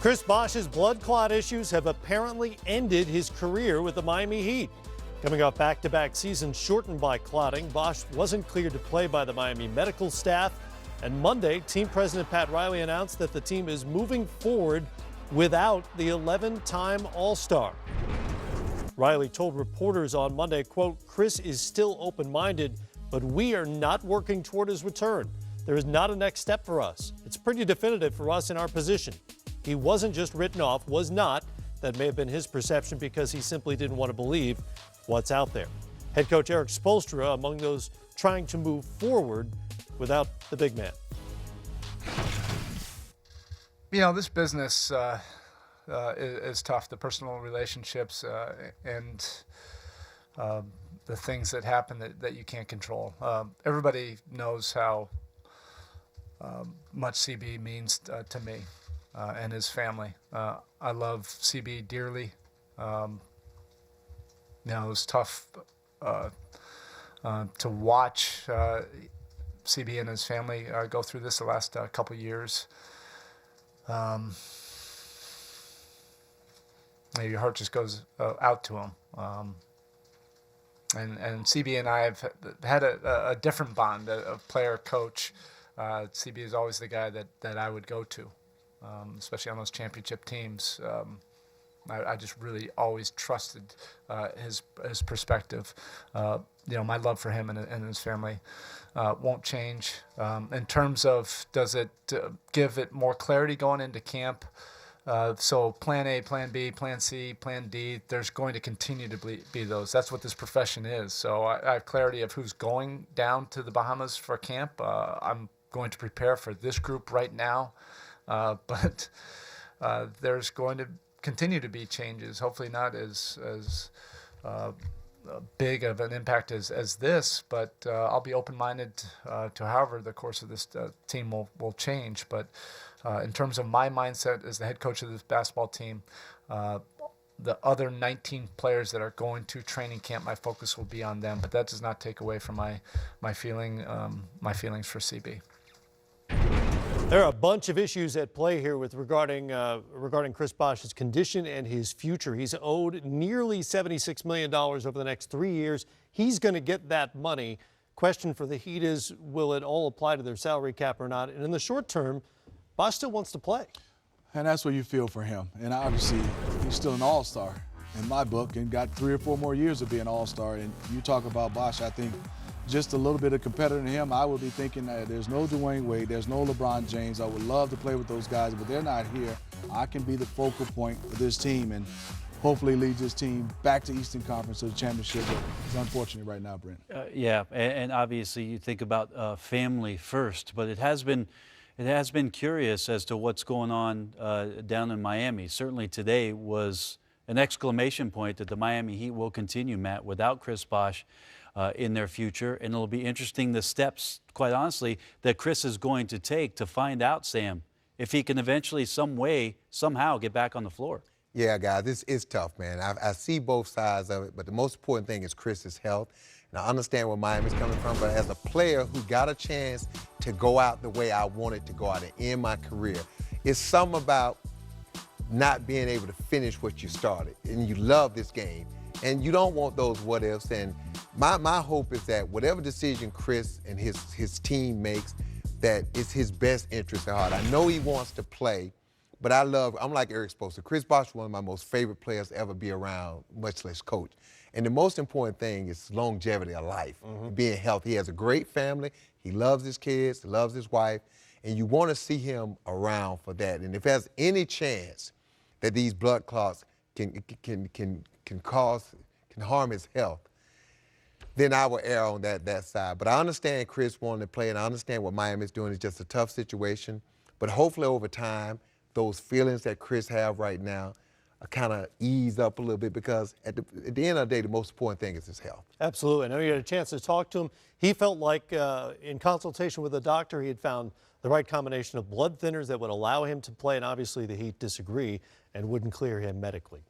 Chris Bosh's blood clot issues have apparently ended his career with the Miami Heat. Coming off back-to-back seasons shortened by clotting, Bosh wasn't cleared to play by the Miami medical staff. And Monday, team president Pat Riley announced that the team is moving forward without the 11-time All-Star. Riley told reporters on Monday, quote, "Chris is still open-minded, but we are not working toward his return. There is not a next step for us. It's pretty definitive for us in our position. He wasn't just written off, was not. That may have been his perception because he simply didn't want to believe what's out there." Head coach Eric Spoelstra among those trying to move forward without the big man. You know, this business is tough. The personal relationships and the things that happen that you can't control. Everybody knows how much CB means to me and his family. I love CB dearly. You know, it was tough to watch CB and his family go through this the last couple years. Your heart just goes out to him. And CB and I have had a different bond, a player-coach. CB is always the guy that I would go to, especially on those championship teams. I just really always trusted his perspective. You know, my love for him and his family won't change. In terms of does it give it more clarity going into camp? So plan A, plan B, plan C, plan D, there's going to continue to be those. That's what this profession is. So I have clarity of who's going down to the Bahamas for camp. I'm going to prepare for this group right now. But there's going to continue to be changes, hopefully not as big of an impact as this, but I'll be open-minded to however the course of this team will change. But in terms of my mindset as the head coach of this basketball team, the other 19 players that are going to training camp, my focus will be on them, but that does not take away from my feelings for CB. There are a bunch of issues at play here regarding Chris Bosh's condition and his future. He's owed nearly $76 million over the next 3 years. He's going to get that money. Question for the Heat is, will it all apply to their salary cap or not? And in the short term, Bosh still wants to play. And that's what you feel for him. And obviously, he's still an all-star in my book and got 3 or 4 more years of being an all-star. And you talk about Bosh, I think just a little bit of competitor in him. I would be thinking that there's no Dwayne Wade, there's no LeBron James. I would love to play with those guys, but they're not here. I can be the focal point for this team and hopefully lead this team back to Eastern Conference to the championship. It's unfortunate right now, Brent. Yeah, and obviously you think about family first, but it has been curious as to what's going on down in Miami. Certainly today was an exclamation point that the Miami Heat will continue, Matt, without Chris Bosh in their future. And it'll be interesting the steps, quite honestly, that Chris is going to take to find out, Sam, if he can eventually somehow get back on the floor. Yeah, guys, this is tough, man. I see both sides of it, but the most important thing is Chris's health. And I understand where Miami's coming from, but as a player who got a chance to go out the way I wanted to go out and end my career, it's something about not being able to finish what you started. And you love this game, and you don't want those what-ifs. And my hope is that whatever decision Chris and his team makes, that it's his best interest at heart. I know he wants to play, but I'm like Eric Spoelstra. Chris Bosh is one of my most favorite players to ever be around, much less coach. And the most important thing is longevity of life, being healthy. He has a great family. He loves his kids, loves his wife, and you want to see him around for that. And if there's any chance that these blood clots can harm his health, then I will err on that side. But I understand Chris wanting to play, and I understand what Miami's doing. It's just a tough situation. But hopefully over time, those feelings that Chris have right now kind of ease up a little bit, because at the end of the day, the most important thing is his health. Absolutely. I know you had a chance to talk to him. He felt like in consultation with the doctor, he had found the right combination of blood thinners that would allow him to play, and obviously the Heat disagree and wouldn't clear him medically.